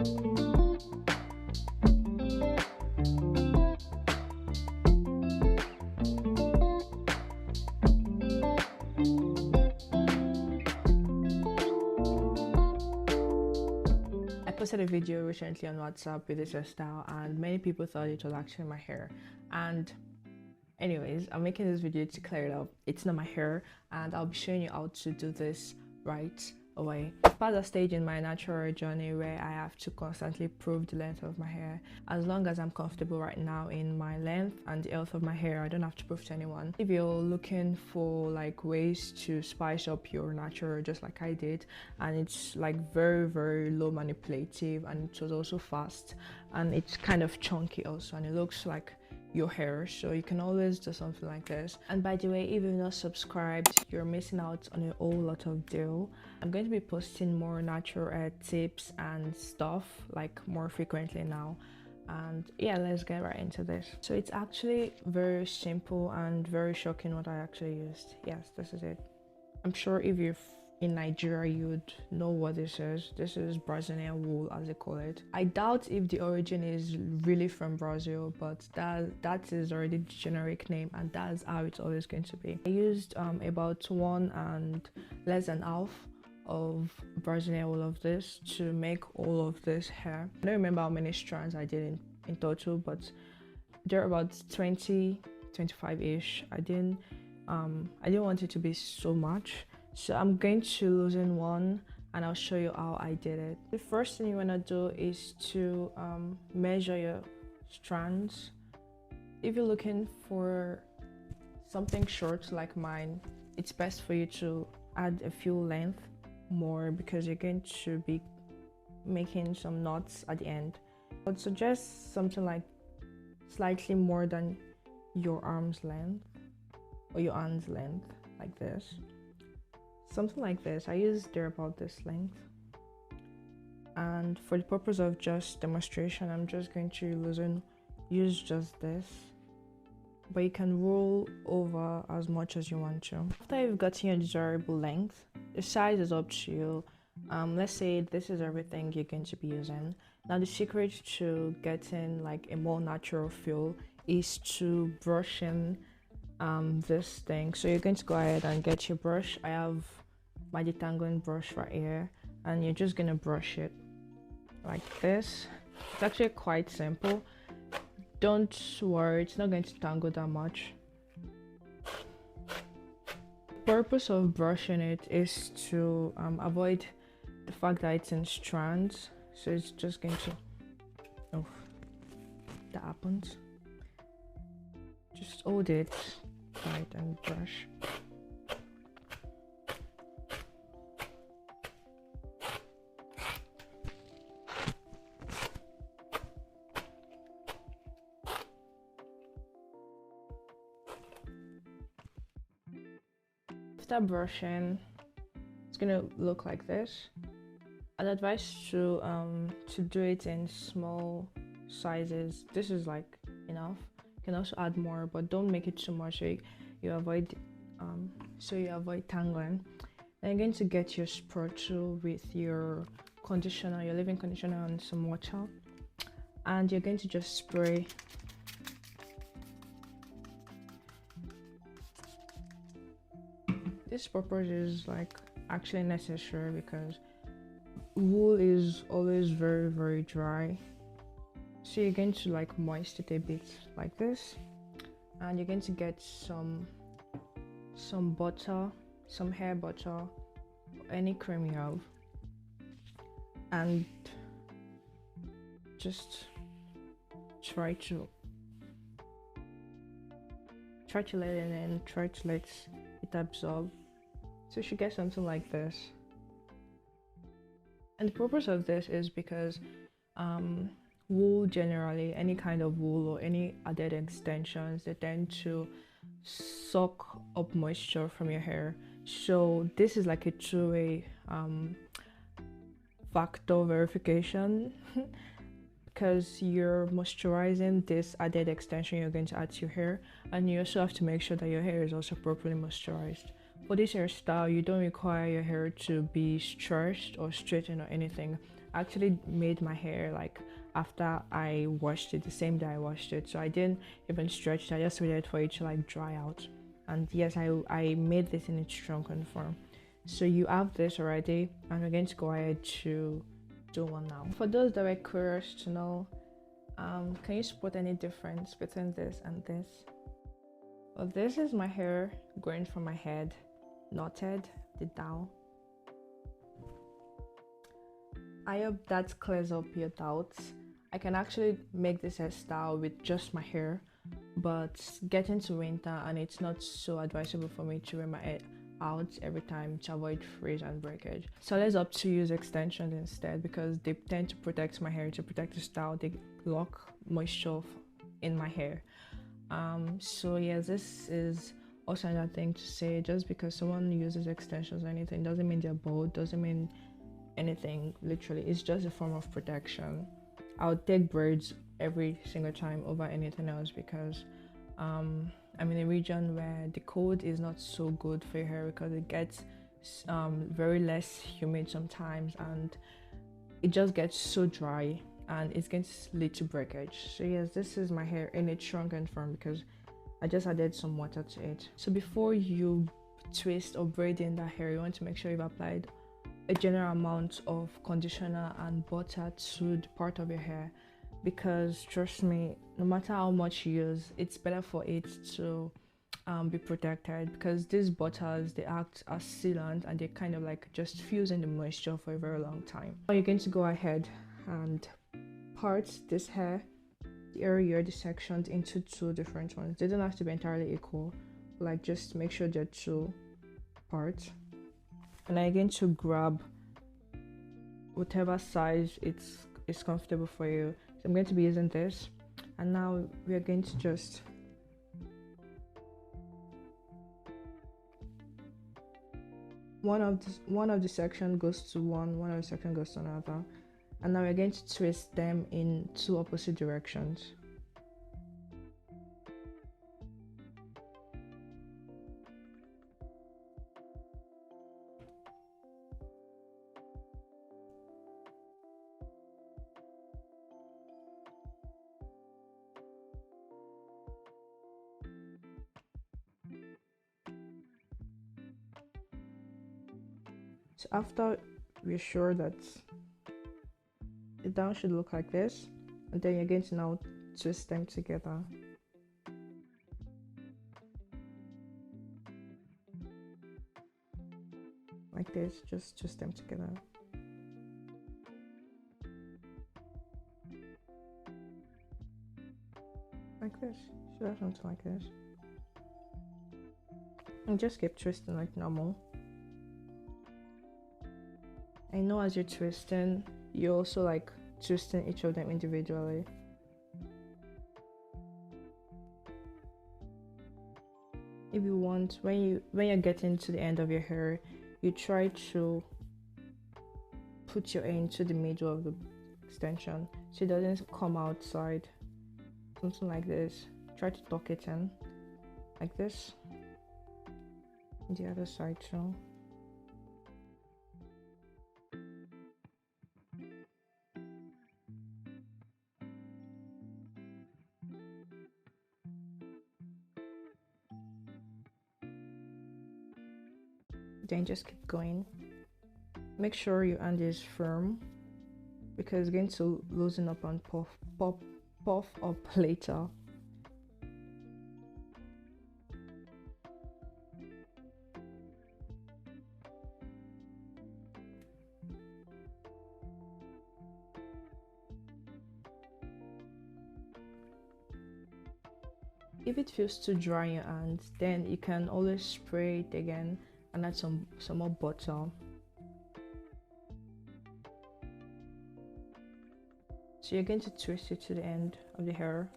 I posted a video recently on WhatsApp with this hairstyle, and many people thought it was actually my hair. And anyways, I'm making this video to clear it up. It's not my hair, and I'll be showing you how to do this right away. I've passed a stage in my natural journey where I have to constantly prove the length of my hair. As long as I'm comfortable right now in my length and the health of my hair, I don't have to prove to anyone. If you're looking for like ways to spice up your natural, just like I did, and it's like very low manipulative, and it was also fast, and it's kind of chunky also, and it looks like your hair, so you can always do something like this. And by the way, if you're not subscribed, you're missing out on a whole lot of deal. I'm going to be posting more natural hair tips and stuff like more frequently now. And yeah, let's get right into this. So it's actually very simple and very shocking what I actually used. Yes, this is it. I'm sure if you're in Nigeria, you'd know what this is. This is Brazilian wool, as they call it. I doubt if the origin is really from Brazil, but that is already the generic name, and that's how it's always going to be. I used about 1 and less than half of Brazilian wool of this to make all of this hair. I don't remember how many strands I did in total, but they're about 25-ish. I didn't want it to be so much. So I'm going to loosen one, and I'll show you how I did it. The first thing you want to do is to measure your strands. If you're looking for something short like mine, it's best for you to add a few length more, because you're going to be making some knots at the end. I would suggest something like slightly more than your arm's length or your hand's length, like this. Something like this. I used there about this length, and for the purpose of just demonstration, I'm just going to use just this, but you can roll over as much as you want to. After you've gotten your desirable length, the size is up to you. Let's say this is everything you're going to be using. Now the secret to getting like a more natural feel is to brush in this thing. So you're going to go ahead and get your brush. I have my detangling brush right here, and you're just gonna brush it like this. It's actually quite simple. Don't worry, it's not going to tangle that much. The purpose of brushing it is to avoid the fact that it's in strands, so it's just going to, oh, that happens. Just hold it tight and brush. After brushing, it's gonna look like this. I'd advise to do it in small sizes. This is like enough. You can also add more, but don't make it too much so you avoid tangling. Then you're going to get your spatula with your conditioner, your leave-in conditioner, and some water, and you're going to just spray. This purpose is like actually necessary because wool is always very dry, so you're going to like moist it a bit like this, and you're going to get some butter, some hair butter, any cream you have, and just try to let it in, try to let it absorb. So you should get something like this. And the purpose of this is because wool, generally any kind of wool or any added extensions, they tend to suck up moisture from your hair. So this is like a two-way factor verification because you're moisturizing this added extension you're going to add to your hair, and you also have to make sure that your hair is also properly moisturized. For this hairstyle, you don't require your hair to be stretched or straightened or anything. I actually made my hair like after I washed it, the same day I washed it. So I didn't even stretch it. I just waited for it to like dry out. And yes, I made this in its shrunken form. So you have this already, and we're going to go ahead to do one now. For those that were curious to know, can you spot any difference between this and this? Well, this is my hair growing from my head, knotted, the down. I hope that clears up your doubts. I can actually make this hairstyle with just my hair, but getting to winter and it's not so advisable for me to wear my hair out every time to avoid frizz and breakage. So let's opt to use extensions instead because they tend to protect my hair, to protect the style. They lock moisture in my hair. So yes, this is also another thing to say. Just because someone uses extensions or anything doesn't mean they're bald, doesn't mean anything. Literally, it's just a form of protection. I'll take braids every single time over anything else because I'm in a region where the cold is not so good for your hair because it gets very less humid sometimes and it just gets so dry and it's going to lead to breakage. So yes, this is my hair in its shrunken form because I just added some water to it. So before you twist or braid in that hair, you want to make sure you've applied a general amount of conditioner and butter to the part of your hair because trust me, no matter how much you use, it's better for it to be protected because these butters, they act as sealant and they kind of like just fuse in the moisture for a very long time. Now you're going to go ahead and part this hair, the area, the sections into two different ones. They don't have to be entirely equal, like just make sure they're two parts. And I'm going to grab whatever size it's comfortable for you. So I'm going to be using this, and now we are going to just one of the section goes to one of the section goes to another, and now we're going to twist them in two opposite directions. So after we're sure that the down should look like this, and then you're going to now twist them together. Like this, just twist them together. Like this, should have something like this. And just keep twisting like normal. I know as you're twisting, you're also like twisting each of them individually. If you want, when you're getting to the end of your hair, you try to put your hair into the middle of the extension so it doesn't come outside. Something like this. Try to tuck it in like this. The other side too. Then just keep going. Make sure your hand is firm because it's going to loosen up and puff up later. If it feels too dry in your hands, then you can always spray it again and add some more butter. So you're going to twist it to the end of the hair.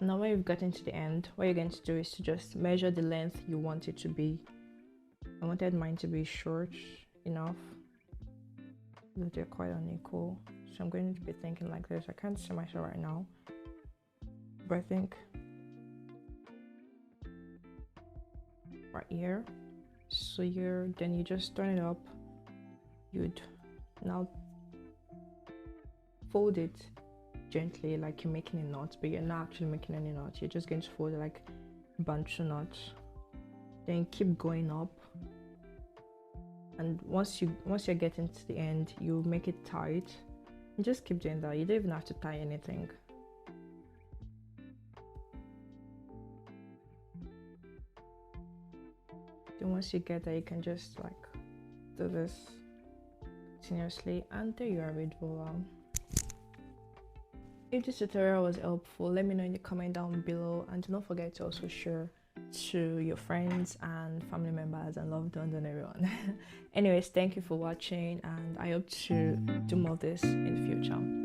Now when you've gotten to the end, what you're going to do is to just measure the length you want it to be. wanted mine to be short enough, but they're quite unequal. So I'm going to be thinking like this. I can't see myself right now, but I think right here. So here, then you just turn it up. You'd now fold it gently, like you're making a knot, but you're not actually making any knot. You're just going to fold it like bantu knots. Then keep going up, and once you're getting to the end, you make it tight. And just keep doing that. You don't even have to tie anything. Then once you get there, you can just like do this continuously, and there you have it, voila. If this tutorial was helpful, let me know in the comment down below, and do not forget to also share to your friends and family members and loved ones and everyone. Anyways, thank you for watching, and I hope to do more of this in the future.